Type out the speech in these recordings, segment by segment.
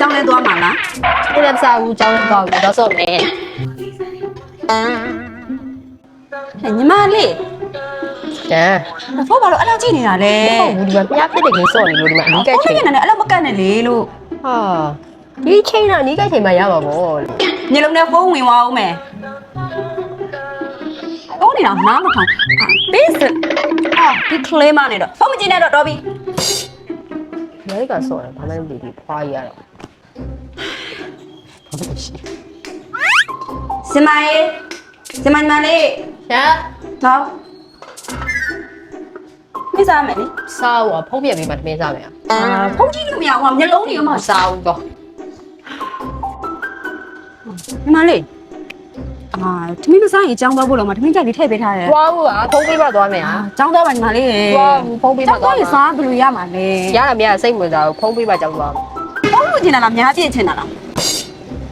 ကျောင်းလဲသွားမှာလား ဒီလည်းစားဘူးကျောင်းတော့တော့ဆိုမယ် ဟဲ့ညီမလေး ကျန် ဖောက်ပါလို့အဲ့လောက်ကြည့်နေတာလေ ဟုတ်ဘူးဒီမှာပြဖြစ်တဲ့ကိစ္စနေလို့ဒီမှာအနီးက ဖုန်း ချိန် နဲ့နဲ့အဲ့လောက်မကတ်နဲ့လေလို့ ဟာဒီချိန်ကအနီးကချိန်မှာရပါဘောလို့ ညလုံးနဲ့ဖုန်းဝင်သွားအောင်မယ်တော့နေတာနားမထောင်ပေးစဒီကလေးမနဲ့တော့ဖုန်းမကြည့်နဲ့တော့တော်ပြီ ရဲကဆော်တယ်ဘာမှမသိဘူးဖွာရတော့ဟုတ်တယ်ရှိ စမယေစမနလေး ရှာ တော့မစားမယ်လေ စားတော့ဖုံးပြပြီးမှတမင်းစားမယ် ဖုန်းကြည့်လို့မရဘူးမျက်လုံးတွေမှ စားဘူးတော့ ညီမလေးထမင်းမစားရင်ကျောင်းသွားဖို့တော့မထမင်းကြိုက်ပြီးထည့်ပေးထားတယ် သွားဘူးကဖုံးပြမှသွားမယ်ဟာ ကျောင်းသွားပါညီမလေး သွားဘူးဖုံးပြမှ ကျောင်း သွား သွားရင်စားဘယ်လိုရမှာလဲ ရတာမရစိတ်ဝင်စားဘူးဖုံးပြမှကြောက်သွား ဖုန်းလို့ကျင်တာလားများပြည့်ချင်တာလား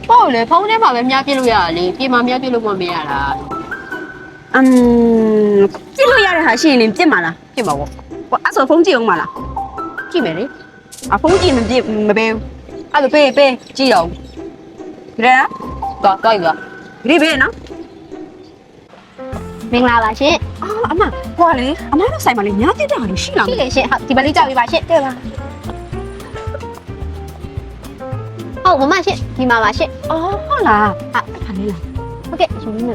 ပေါ့လေဖုံးထဲမှာပဲမြားပြလို့ရတာလေပြင်မှာမြားပြလို့မရတာ ပြည့်လို့ရတဲ့ဟာရှိရင်လည်းပြည့်မှာလား ပြင်မှာပေါ့ အဲ့ဆိုဖုန်းကြည့်အောင်မလား ကြည့်မယ်လေ ဖုန်းကြည့်မပြည့်မပေးဘူး အဲ့လိုပေးကြည့်အောင် ကြည့်ရ တော့ယူလား ဒီပေးနော် မင်္ဂလာပါရှင် အမဟိုလေအမတို့ဆိုင်မှာလေများပြည့်တဲ့ဟာတွေရှိလား ရှိလေရှင်ဒီမလေးကြောက်ပြပါရှင်တဲ့ပါဟုတ်မမရှင်ဒီမှာပါရှင် ဟုတ်လား ဟာ ဟာလေးလား ဟုတ်ကဲ့ရှင်မင်း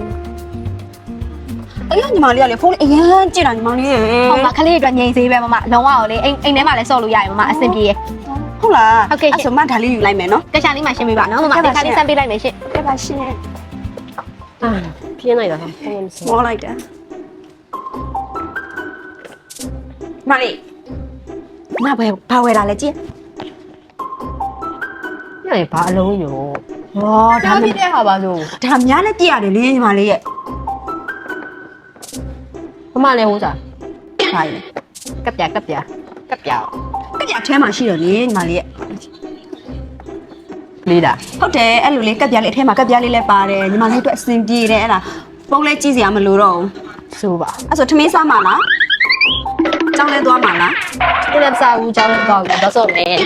အဲ့ညီမလေးကလေဖုန်းလေးအရန်ကြည့်တာညီမလေးရဲ့ ဟုတ်ပါခလေးအတွက်ငြိမ်သေးပဲမမလုံးဝလေအိမ်ထဲမှာလည်းဆော့လို့ရရင်မမအဆင်ပြေရဲ့ ဟုတ်လား ဟုတ်ကဲ့ရှင် အဲ့ဆိုမဒါလေးယူလိုက်မယ်နော် ကရှာလေးမှရှင်းပေးပါနော်မမဒီခါလေးဆန်းပေးလိုက်မယ်ရှင် ပြပါရှင် အာပြင်းလိုက်တာဟုတ် မောလိုက်တယ်မလေးမဘယ်ဘာဝယ်တာလဲကြည့် ညနေဘာအလုံးရော ဟော ဒါဖြစ်တဲ့ဟာပါဆို ဒါများနဲ့ပြည့်ရတယ်လေညီမလေးရဲ့ မမလည်းဟိုးစား ဟာလေ ကပ်ပြကြပြအထဲမှာရှိတယ်လေညီမလေးရဲ့ လေးတာ ဟုတ်တယ်အဲ့လိုလေးကပ်ပြားလေးအထဲမှာကပ်ပြားလေးလည်းပါတယ်ညီမလေးအတွက်အဆင်ပြေတယ်အဲ့ဒါဖုန်းလေးကြည့်စရာမလိုတော့ဘူး ဆိုပါ အဲ့ဆိုထမင်းစားမှာလားကျောင်းလဲသွားမှာလား ဒီလည်းစားဘူးကြောင်းတော့ဆိုမယ်